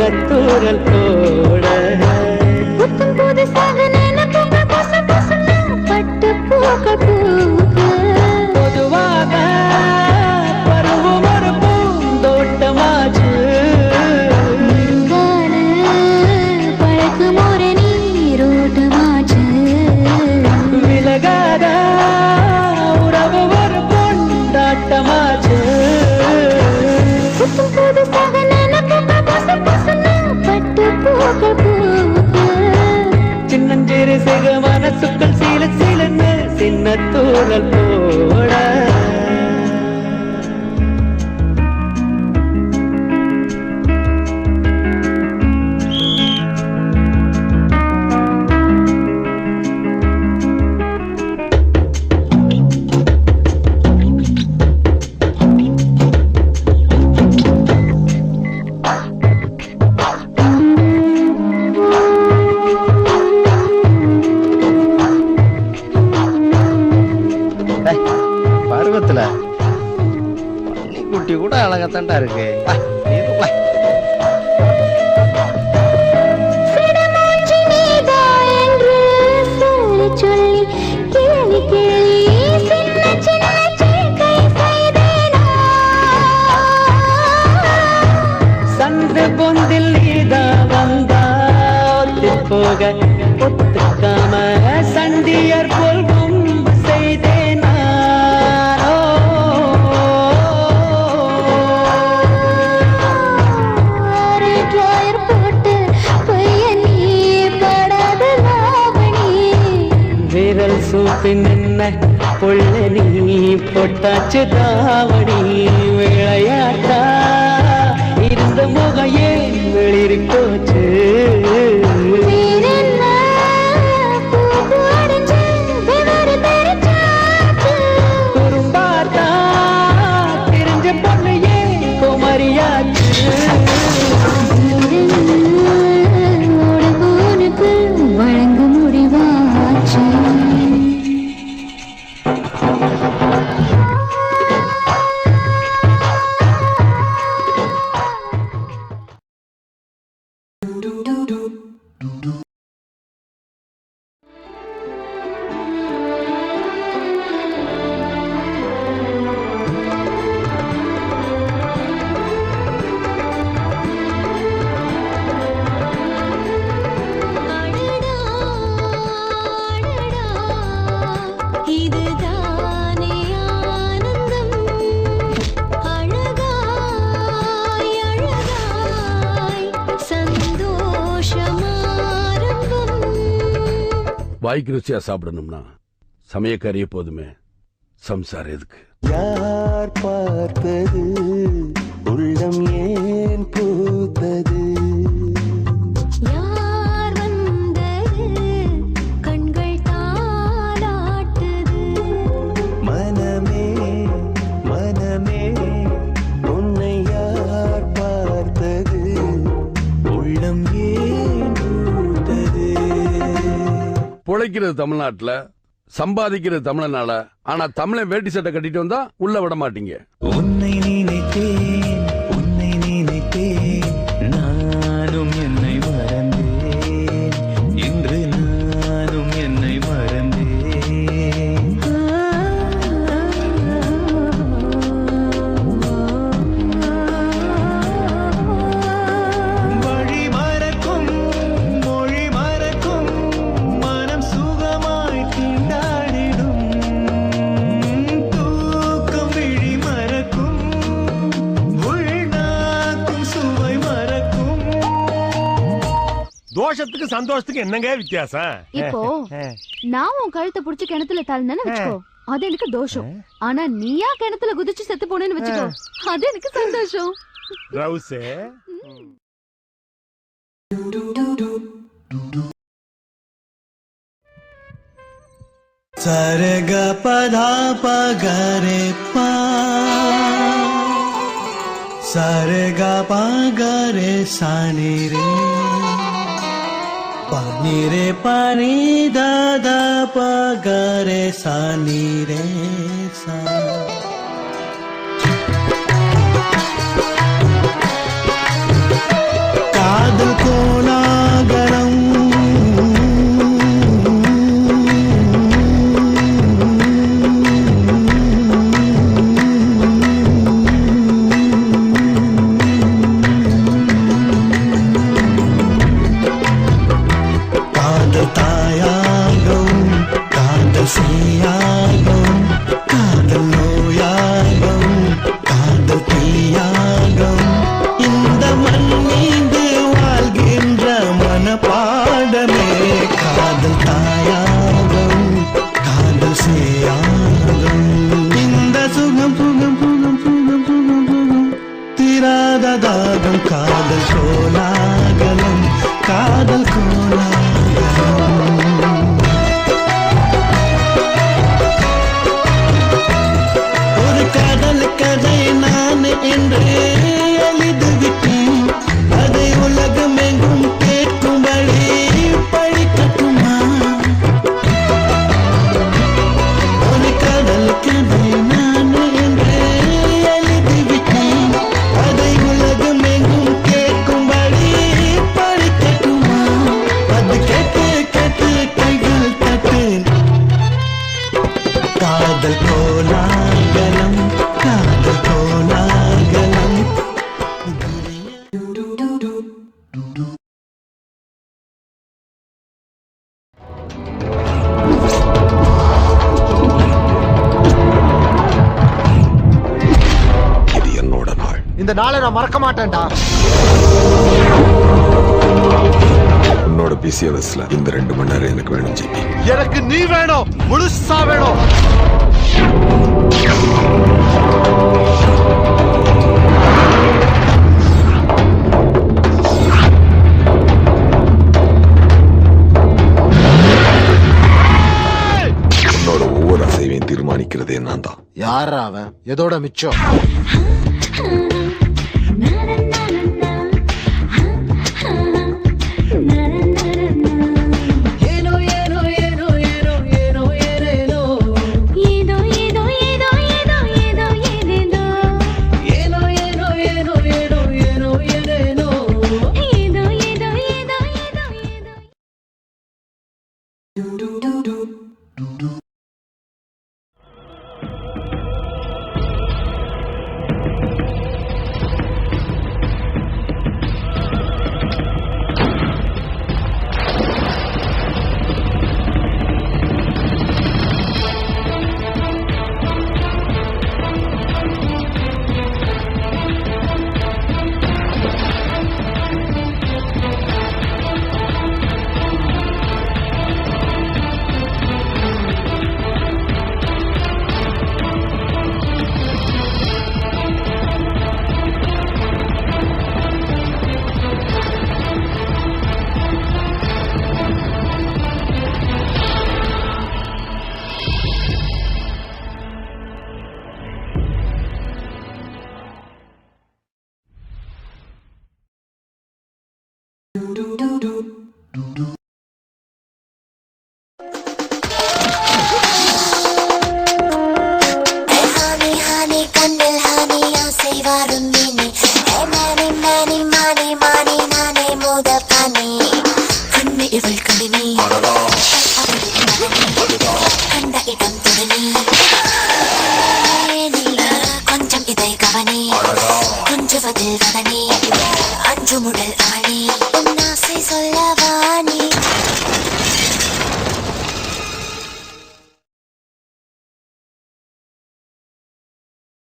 சின்னத்தூரல் போட புத்தம் புதுசாக நினைப்புகள் பொசு பொசுன்னு பட்டு பூக்கள் பூக்க பொதுவாக பருவம் ஒரு பூந்தோட்டமாச்சு நெடுங்கால பழக்கம் ஒரு நீரோட்டமாச்சு விலகாத உறவு ஒரு கொண்டாட்டமாச்சு புத்தம் புதுசாக நினைப்புகள் பொசு பொசுன்னு பட்டு பூக்கள் பூக்க சின்னஞ்சிறு சிறு மனசுக்கள் சீல சீலன்னு சின்னத்தூரல் போட பருவத்துல பள்ளிக்குட்டி கூட அழகாத்தாண்டா இருக்கு. சிடமாஞ்சி நீதா என்று சொல்லி சொல்லி கேலி கேலி சின்ன சின்ன சேக்கை செய்தேனா சந்து பொந்தில் நீதா வந்தா ஒத்து போக ஒத்துக்காம சண்டியர் போல் கும்பு செய்தேனா டிராயர் போட்டு பையன் நீ படாத லாவணி விரல் சூப்பி நின்ன புள்ள நீ பொட்டாச்சு தாவடி விளையாட்டா இருந்த முகையே வெளிரி போச்சு வேறென்ன பூப்பு அடைஞ்சு விவர தெரிஞ்சாச்சு குறும்பாத்தா தெரிஞ்ச பொண்ணையே குமரியாச்சு உனக்கு வழங்க முடிவாச்சு இதுதானே ஆனந்தம் அழகாய் அழகாய் சந்தோஷமாரம்பம் வாய்க்கு ருசியா சாப்பிடணும்னா சமயக்காரிய போதுமே, சம்சாரம் எதுக்கு? யார் பார்த்தது உள்ளம் ஏன் பூத்தது யார் வந்தது கண்கள் தாலாட்டுது மனமே மனமே உன்னை யார் பார்த்தது உள்ளம் ஏன் பூத்தது பொழைக்கிறது தமிழ்நாட்டுல, சம்பாதிக்கிறது தமிழனால. ஆனா தமிழை வேட்டி சட்டை கட்டிட்டு வந்தா உள்ள விட மாட்டீங்க. உன்னை நினைத்தேன் நானும் என்னை மறந்தேன் இன்று நானும் என்னை மறந்தேன் வழி மறக்கும் மொழி மறக்கும் மனம் சுகமாய் திண்டாடிடும் தூக்கம் விழி மறக்கும் உள்நாக்கும் சுவை மறக்கும். தோஷத்துக்கு சந்தோஷத்துக்கு என்னங்க வித்தியாசம்? இப்போ நான் உன் கழுத்தை புடிச்சு கிணத்துல தாழ்ந்தேன்னு வச்சுக்கோ, அது எனக்கு தோஷம். ஆனா நீயா கிணத்துல குதிச்சு செத்து போனேன்னு வச்சுக்கோ, அது எனக்கு சந்தோஷம். ரவுசே சரக பதா பகரே பா சரக பகரே சானி ரே पानी रे पानी दादा पगरे सानी रे सा का தீராத தாகம் காதல் கோலாகலம் காதல் கோலாகலம் ஒரு காதல் கதை நான் என்று எழுதிவிட்டேன் அதை உலகம் எங்கும் கேட்கும்படி படிக்கட்டுமா ஒரு காதல் கதை நான் என்று எழுதிவிட்டேன் அதை உலகம் எங்கும் கேட்கும்படி படிக்கட்டுமா அது கேட்டு கேட்டு கைகள் தட்டேன் காதல் கோலாகலம் காதல் கோலாகலம் இது என்னோட நாள். இந்த நாளை நான் மறக்க மாட்டேன்டா. உன்னோட பிசிஎல்எஸ்ல இந்த 2 மணி நேரம் எனக்கு வேணும் ஜிபி. எனக்கு நீ வேணும், முழுசா வேணும். உன்னோட ஒவ்வொரு அசைவையும் தீர்மானிக்கிறதே நான் தான். யாரா அவன்? எதோட மிச்சம்? கொஞ்சம் இதை கவனி கொஞ்சம் அதில் வதனி அஞ்சு முதல்